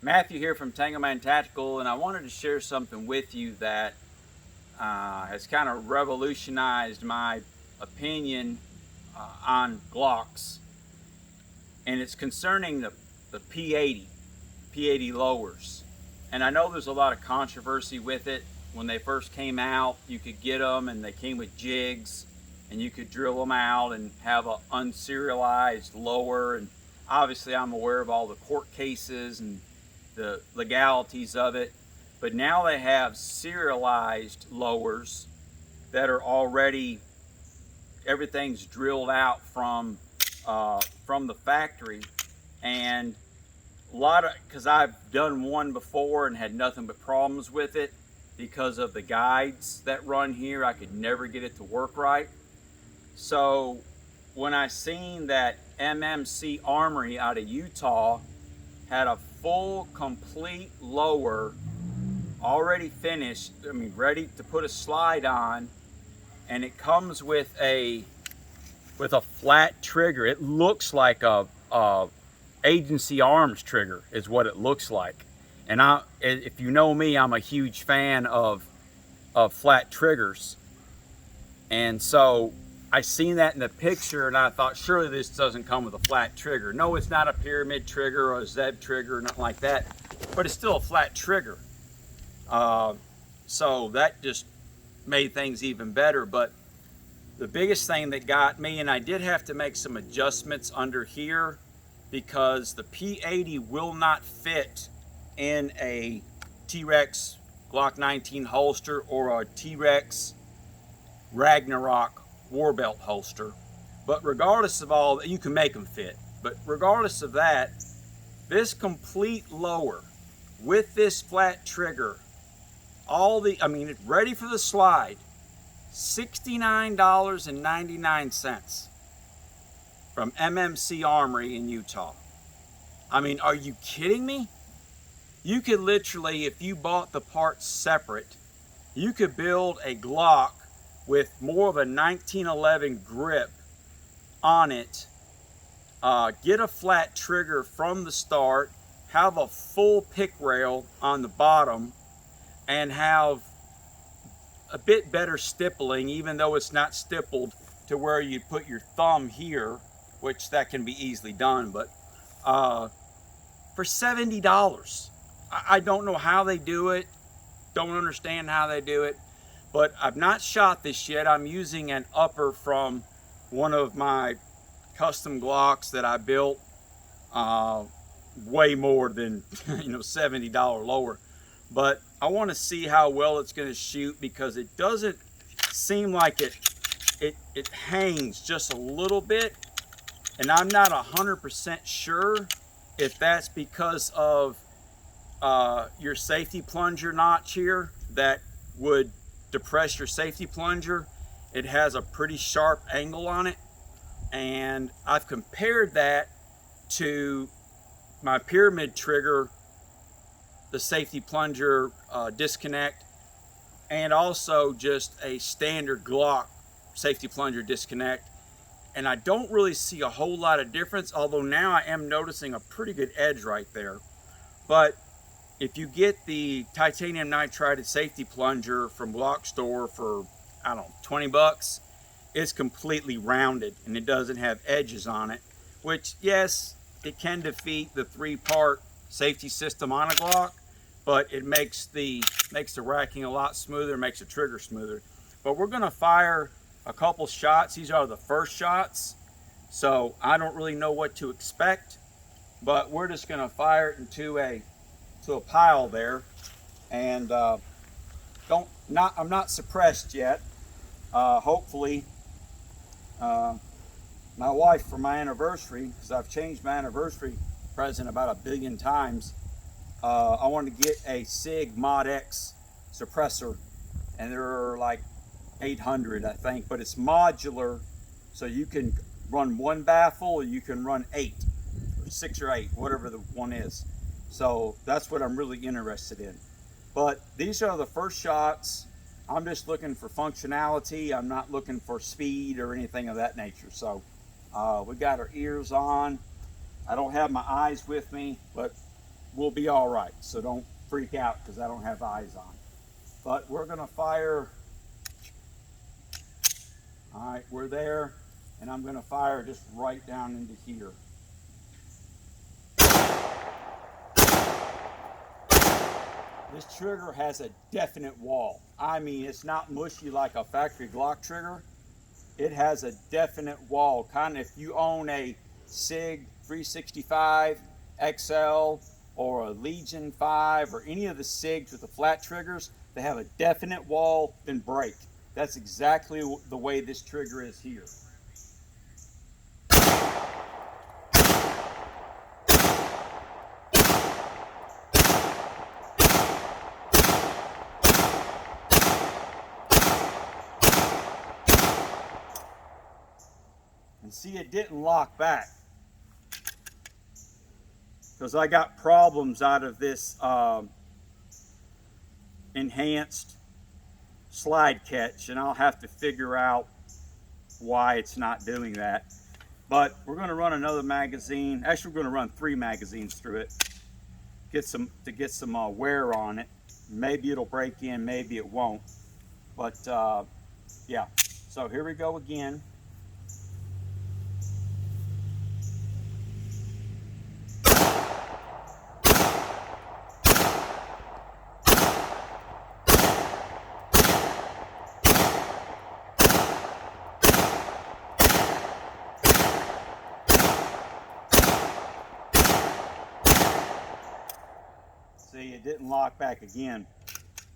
Matthew here from Tangleman Tactical, and I wanted to share something with you that has kind of revolutionized my opinion on Glocks, and it's concerning the P80 lowers. And I know there's a lot of controversy with it. When they first came out, you could get them and they came with jigs, and you could drill them out and have an unserialized lower. And obviously I'm aware of all the court cases and the legalities of it, but now they have serialized lowers that are already, everything's drilled out from the factory. And a lot of, because I've done one before and had nothing but problems with it because of the guides that run here. I could never get it to work right. So when I seen that MMC Armory out of Utah had a full complete lower already finished, ready to put a slide on, and it comes with a flat trigger. It looks like a agency arms trigger is what it looks like. And if you know me, I'm a huge fan of flat triggers. And so I seen that in the picture and I thought, surely this doesn't come with a flat trigger. No, it's not a pyramid trigger or a Zeb trigger or nothing like that, but it's still a flat trigger. So that just made things even better. But the biggest thing that got me, and I did have to make some adjustments under here because the P80 will not fit in a T-Rex Glock 19 holster or a T-Rex Ragnarok war belt holster. But regardless of all that, you can make them fit, but regardless of that, this complete lower with this flat trigger, it's ready for the slide, $69.99 from MMC Armory in Utah. Are you kidding me? You could literally, if you bought the parts separate, you could build a Glock with more of a 1911 grip on it, get a flat trigger from the start, have a full pick rail on the bottom, and have a bit better stippling, even though it's not stippled to where you put your thumb here, which that can be easily done, but for $70. I don't know how they do it, don't understand how they do it, but I've not shot this yet. I'm using an upper from one of my custom Glocks that I built, way more than $70 lower. But I want to see how well it's going to shoot, because it doesn't seem like it hangs just a little bit, and I'm not 100% sure if that's because of your safety plunger notch here that would depress your safety plunger. It has a pretty sharp angle on it, and I've compared that to my pyramid trigger, the safety plunger disconnect, and also just a standard Glock safety plunger disconnect, and I don't really see a whole lot of difference, although now I am noticing a pretty good edge right there. But if you get the titanium nitrided safety plunger from Glock store for, I don't know, 20 bucks, it's completely rounded and it doesn't have edges on it, which, yes, it can defeat the 3-part safety system on a Glock, but it makes the racking a lot smoother, makes the trigger smoother. But we're gonna fire a couple shots. These are the first shots, so I don't really know what to expect, but we're just gonna fire it into a pile there, and I'm not suppressed yet. Hopefully, my wife, for my anniversary, because I've changed my anniversary present about 1 billion times, I wanted to get a SIG Mod X suppressor, and they're like 800, I think, but it's modular, so you can run 1 baffle, or you can run 8 or 6 or 8, whatever the one is. So that's what I'm really interested in. But these are the first shots. I'm just looking for functionality. I'm not looking for speed or anything of that nature. So we got our ears on. I don't have my eyes with me, but we'll be all right. So don't freak out because I don't have eyes on. But we're gonna fire. All right, we're there, and I'm gonna fire just right down into here. This trigger has a definite wall. I mean, it's not mushy like a factory Glock trigger. It has a definite wall. Kind of if you own a SIG 365 XL or a Legion 5 or any of the SIGs with the flat triggers, they have a definite wall, then break. That's exactly the way this trigger is here. And see, it didn't lock back because I got problems out of this enhanced slide catch, and I'll have to figure out why it's not doing that. But we're going to run another magazine. Actually, we're going to run 3 magazines through it, get some wear on it. Maybe it'll break in, maybe it won't. But yeah, so here we go again. See, it didn't lock back again.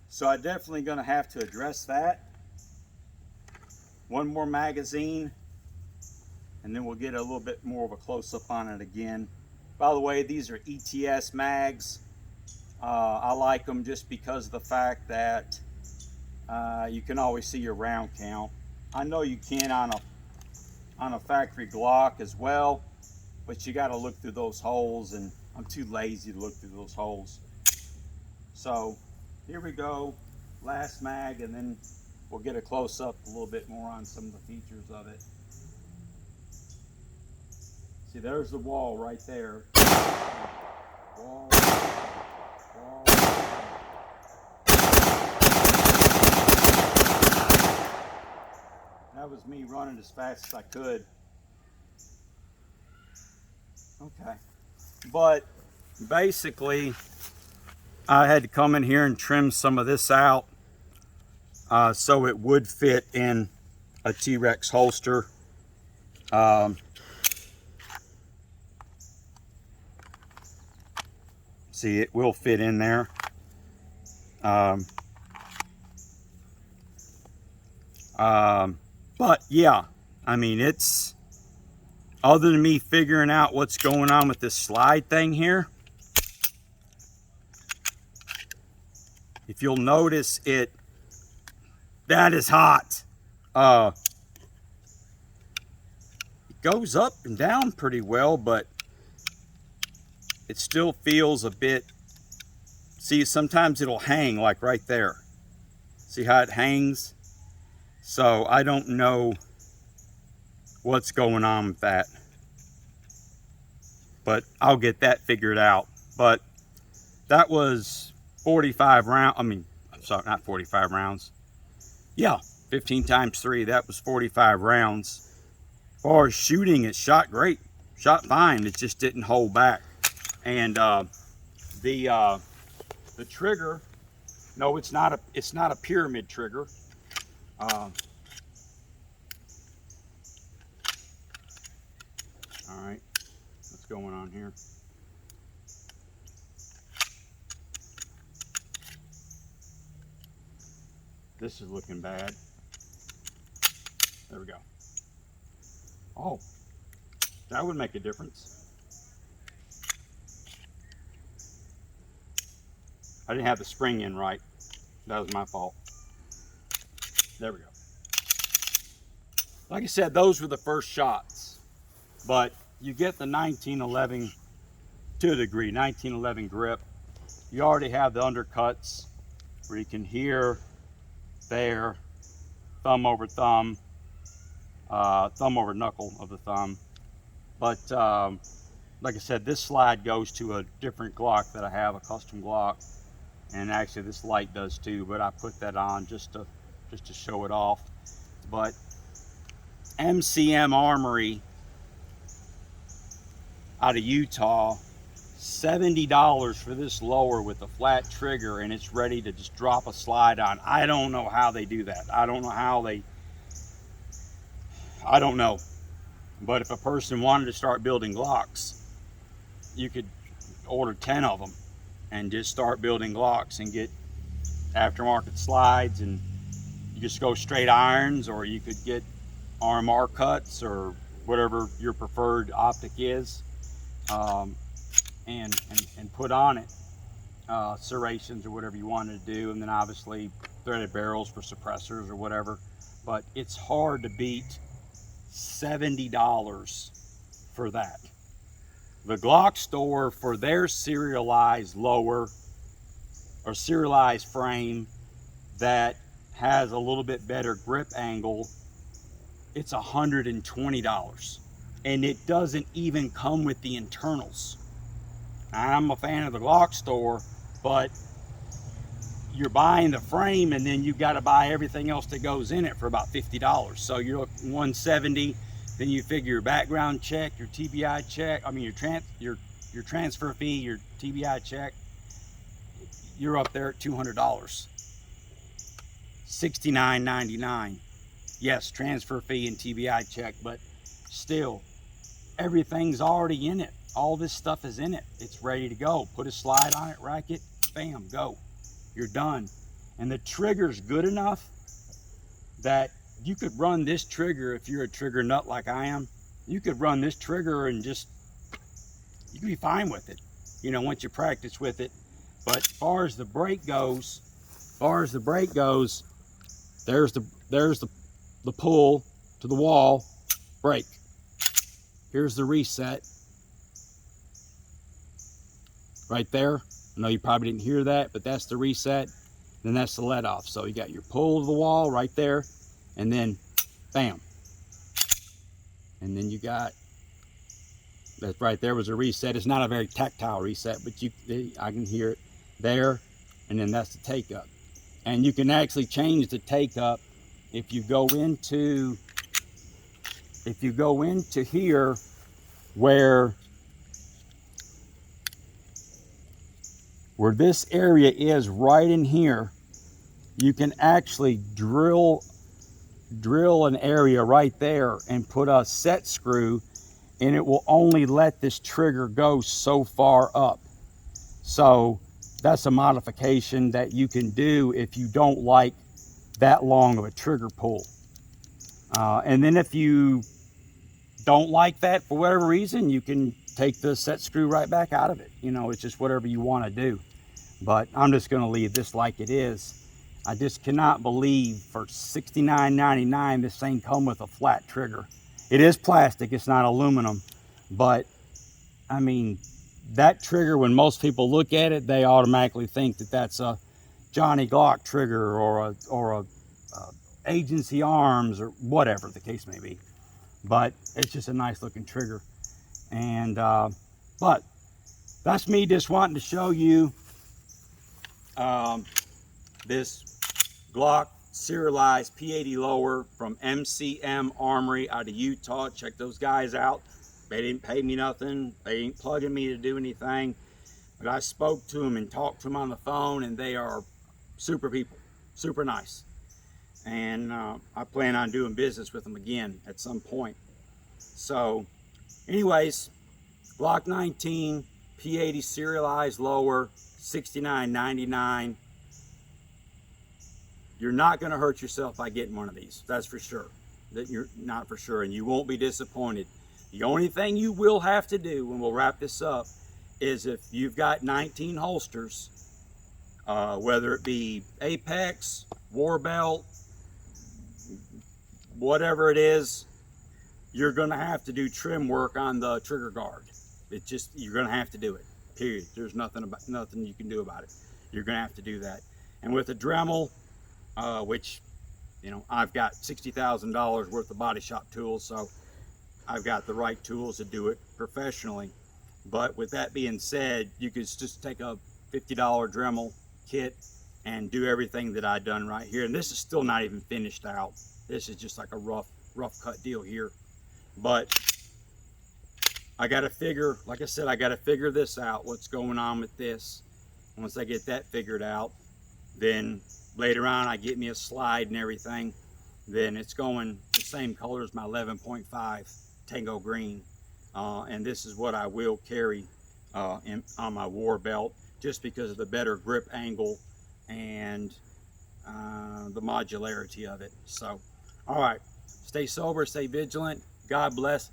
So I'm definitely going to have to address that. One more magazine, and then we'll get a little bit more of a close-up on it again. By the way, these are ETS mags. I like them just because of the fact that you can always see your round count. I know you can on a factory Glock as well, but you got to look through those holes, and I'm too lazy to look through those holes. So here we go, last mag, and then we'll get a close-up a little bit more on some of the features of it. See, there's the wall right there. Wall, wall. That was me running as fast as I could. Okay, but basically I had to come in here and trim some of this out so it would fit in a T-Rex holster. See, it will fit in there. But yeah, I mean, it's, other than me figuring out what's going on with this slide thing here, if you'll notice it, that is hot. It goes up and down pretty well, but it still feels a bit, see, sometimes it'll hang like right there. See how it hangs? So I don't know what's going on with that, but I'll get that figured out. But that was 45 rounds. I mean, I'm sorry, not 45 rounds. Yeah, 15 times 3, that was 45 rounds. As far as shooting, it shot great, shot fine. It just didn't hold back. And the trigger, no, it's not a pyramid trigger. All right, what's going on here? This is looking bad. There we go. Oh, that would make a difference. I didn't have the spring in right. That was my fault. There we go. Like I said, those were the first shots, but you get the 1911 to a degree, 1911 grip. You already have the undercuts where you can hear there, thumb over thumb, thumb over knuckle of the thumb. But like I said, this slide goes to a different Glock that I have, a custom Glock, and actually this light does too, but I put that on just to show it off. But MCM Armory out of Utah, $70 for this lower with a flat trigger, and it's ready to just drop a slide on. I don't know how they do that. I don't know. But if a person wanted to start building Glocks, you could order 10 of them and just start building Glocks and get aftermarket slides, and you just go straight irons, or you could get RMR cuts or whatever your preferred optic is, and put on it serrations or whatever you wanted to do, and then obviously threaded barrels for suppressors or whatever. But it's hard to beat $70 for that. The Glock store, for their serialized lower or serialized frame that has a little bit better grip angle, it's $120, and it doesn't even come with the internals. I'm a fan of the Glock store, but you're buying the frame and then you've got to buy everything else that goes in it for about $50. So you're looking $170. Then you figure your background check, your TBI check, I mean your transfer fee, your TBI check, you're up there at $200. $69.99. Yes, transfer fee and TBI check, but still, everything's already in it. All this stuff is in it. It's ready to go. Put a slide on it, rack it, bam, go. You're done. And the trigger's good enough that you could run this trigger, if you're a trigger nut like I am, you could run this trigger and you can be fine with it, you know, once you practice with it. But as far as the brake goes, there's the pull to the wall, brake. Here's the reset. Right there. I know you probably didn't hear that, but that's the reset. Then that's the let off. So you got your pull to the wall right there, and then bam. And then you got, that right there was a reset. It's not a very tactile reset, but I can hear it there. And then that's the take up. And you can actually change the take up if you go into here where this area is, right in here, you can actually drill an area right there and put a set screw, and it will only let this trigger go so far up. So that's a modification that you can do if you don't like that long of a trigger pull. And then if you don't like that for whatever reason, you can take the set screw right back out of it. You know, it's just whatever you want to do. But I'm just going to leave this like it is. I just cannot believe for $69.99 this thing come with a flat trigger. It is plastic, it's not aluminum, but I mean, that trigger, when most people look at it, they automatically think that that's a Johnny Glock trigger or a Agency Arms or whatever the case may be. But it's just a nice looking trigger. And but that's me just wanting to show you this Glock Serialized P80 lower from MCM Armory out of Utah. Check those guys out. They didn't pay me nothing. They ain't plugging me to do anything. But I spoke to them and talked to them on the phone, and they are super people, super nice. And I plan on doing business with them again at some point. So anyways, Glock 19 P80 Serialized lower, $69.99. You're not going to hurt yourself by getting one of these. That's for sure. That you're not for sure, and you won't be disappointed. The only thing you will have to do, and we'll wrap this up, is if you've got 19 holsters, whether it be Apex, War Belt, whatever it is, you're going to have to do trim work on the trigger guard. It's just, you're going to have to do it, period. There's nothing you can do about it. You're going to have to do that. And with a Dremel, which, you know, I've got $60,000 worth of body shop tools, so I've got the right tools to do it professionally. But with that being said, you could just take a $50 Dremel kit and do everything that I done right here. And this is still not even finished out. This is just like a rough cut deal here. But I got to figure, like I said, I got to figure this out, what's going on with this. Once I get that figured out, then later on I get me a slide and everything, then it's going the same color as my 11.5 Tango Green. And this is what I will carry on my war belt, just because of the better grip angle and the modularity of it. So, all right, stay sober, stay vigilant. God bless.